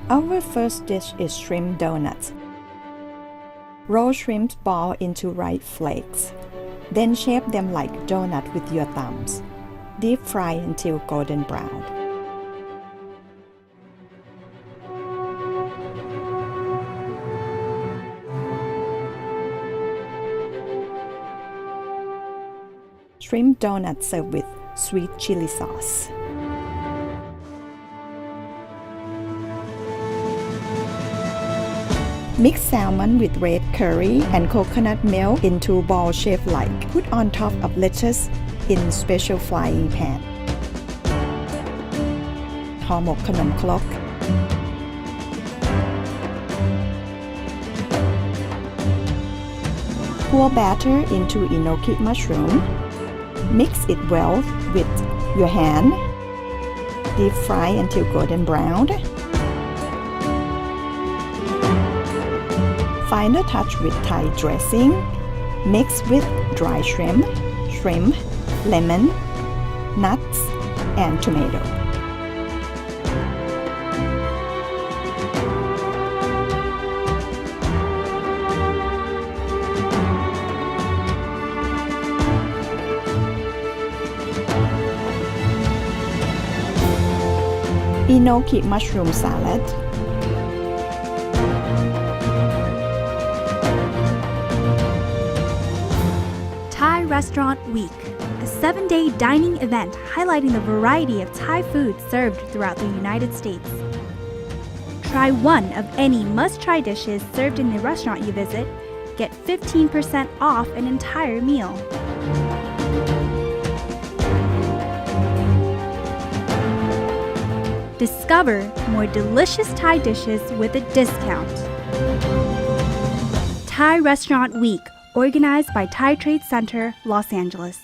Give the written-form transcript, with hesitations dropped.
Our first dish is shrimp donuts. Roll shrimp ball into ripe flakes. Then shape them like donut with your thumbs. Deep fry until golden brown. Shrimp donuts served with sweet chili sauce. Mix salmon with red curry and coconut milk into ball shape like. Put on top of lettuce in special frying pan. ห่อหมกขนมครก Pour batter into enoki mushroom. Mix it well with your hand. Deep fry until golden brown. Final touch with Thai dressing. Mix with dry shrimp, lemon, nuts, and tomato. Enoki mushroom salad. Thai Restaurant Week, a 7-day dining event highlighting the variety of Thai food served throughout the United States. Try one of any must-try dishes served in the restaurant you visit. Get 15% off an entire meal. Discover more delicious Thai dishes with a discount. Thai Restaurant Week, organized by Thai Trade Center, Los Angeles.